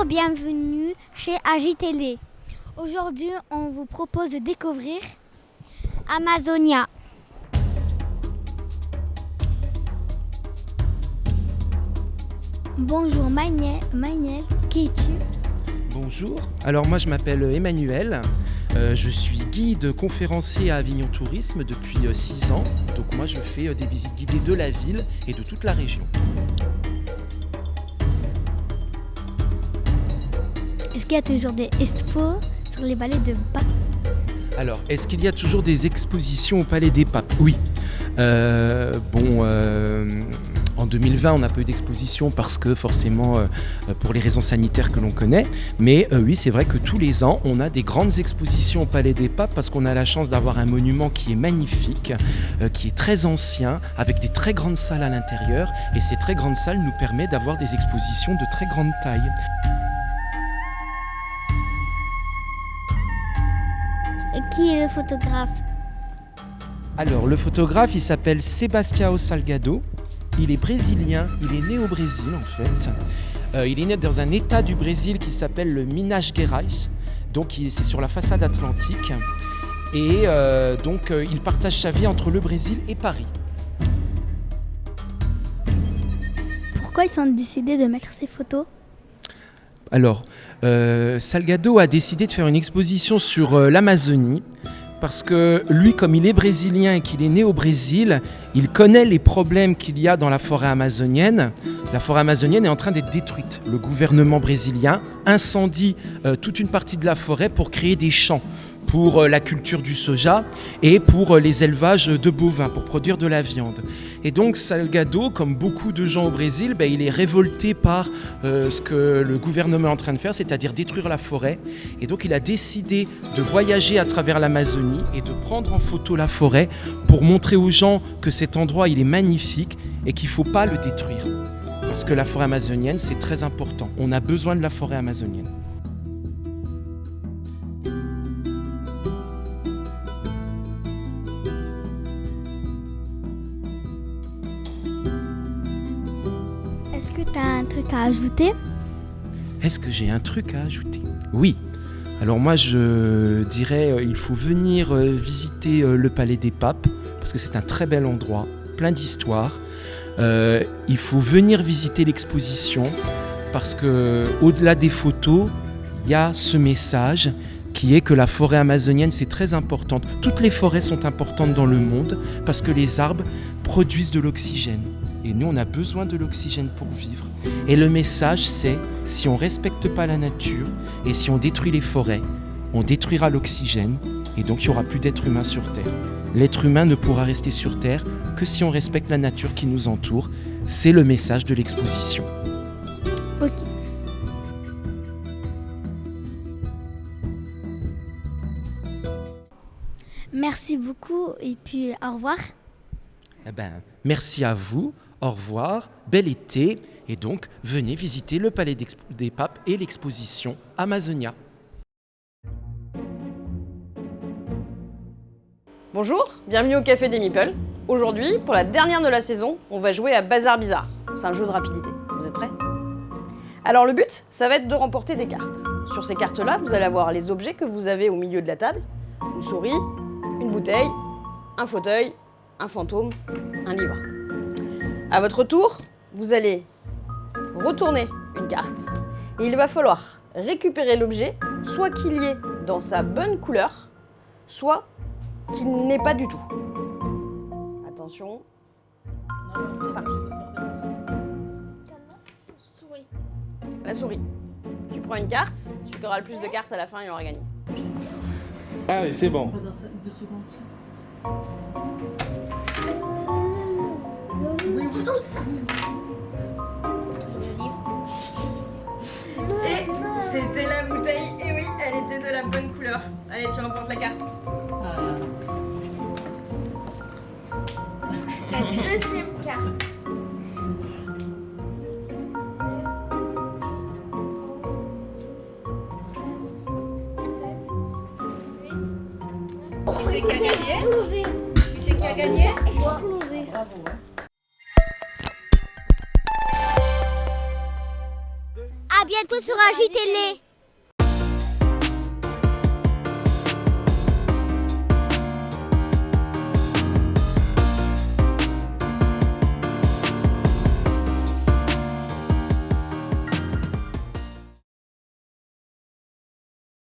Bonjour, bienvenue chez AJTélé. Aujourd'hui, on vous propose de découvrir Amazonia. Bonjour Maïnel, qui es-tu? Bonjour, alors moi je m'appelle Emmanuel, je suis guide conférencier à Avignon Tourisme depuis 6 ans. Donc moi je fais des visites guidées de la ville et de toute la région. Est-ce qu'il y a toujours des expos sur les palais de Papes? Alors, est-ce qu'il y a toujours des expositions au Palais des Papes? Oui. En 2020, on n'a pas eu d'exposition parce que forcément, pour les raisons sanitaires que l'on connaît. Mais oui, c'est vrai que tous les ans, on a des grandes expositions au Palais des Papes parce qu'on a la chance d'avoir un monument qui est magnifique, qui est très ancien, avec des très grandes salles à l'intérieur. Et ces très grandes salles nous permettent d'avoir des expositions de très grande taille. Qui est le photographe? Alors, le photographe, il s'appelle Sebastião Salgado. Il est brésilien, il est né au Brésil en fait. Il est né dans un état du Brésil qui s'appelle le Minas Gerais. Donc, c'est sur la façade atlantique. Et il partage sa vie entre le Brésil et Paris. Pourquoi ils ont décidé de mettre ces photos? Alors, Salgado a décidé de faire une exposition sur l'Amazonie parce que lui, comme il est brésilien et qu'il est né au Brésil, il connaît les problèmes qu'il y a dans la forêt amazonienne. La forêt amazonienne est en train d'être détruite. Le gouvernement brésilien incendie toute une partie de la forêt pour créer des champs pour la culture du soja et pour les élevages de bovins, pour produire de la viande. Et donc Salgado, comme beaucoup de gens au Brésil, il est révolté par ce que le gouvernement est en train de faire, c'est-à-dire détruire la forêt. Et donc il a décidé de voyager à travers l'Amazonie et de prendre en photo la forêt pour montrer aux gens que cet endroit il est magnifique et qu'il ne faut pas le détruire. Parce que la forêt amazonienne, c'est très important. On a besoin de la forêt amazonienne. Est-ce que tu as un truc à ajouter? Est-ce que j'ai un truc à ajouter? Oui. Alors moi je dirais il faut venir visiter le Palais des Papes parce que c'est un très bel endroit, plein d'histoires. Il faut venir visiter l'exposition parce que au-delà des photos, il y a ce message qui est que la forêt amazonienne c'est très importante. Toutes les forêts sont importantes dans le monde parce que les arbres produisent de l'oxygène. Et nous, on a besoin de l'oxygène pour vivre. Et le message, c'est si on ne respecte pas la nature et si on détruit les forêts, on détruira l'oxygène et donc il n'y aura plus d'être humain sur Terre. L'être humain ne pourra rester sur Terre que si on respecte la nature qui nous entoure. C'est le message de l'exposition. Ok. Merci beaucoup et puis au revoir. Merci à vous, au revoir, bel été, et donc venez visiter le Palais des Papes et l'exposition Amazonia. Bonjour, bienvenue au Café des Meeples. Aujourd'hui, pour la dernière de la saison, on va jouer à Bazar Bizarre. C'est un jeu de rapidité. Vous êtes prêts? Alors le but, ça va être de remporter des cartes. Sur ces cartes-là, vous allez avoir les objets que vous avez au milieu de la table. Une souris, une bouteille, un fauteuil, un fantôme, un livre. À votre tour, vous allez retourner une carte et il va falloir récupérer l'objet, soit qu'il y ait dans sa bonne couleur, soit qu'il n'ait pas du tout. Attention, c'est parti. La souris. Tu prends une carte, celui qui aura le plus de cartes à la fin, il aura gagné. Allez, c'est bon. Et c'était la bouteille. Et oui, elle était de la bonne couleur. Allez, tu remportes la carte. La deuxième carte. Qui c'est qui a gagné? Qui c'est qui a gagné? Explosé. Bravo. À bientôt sur AJTélé.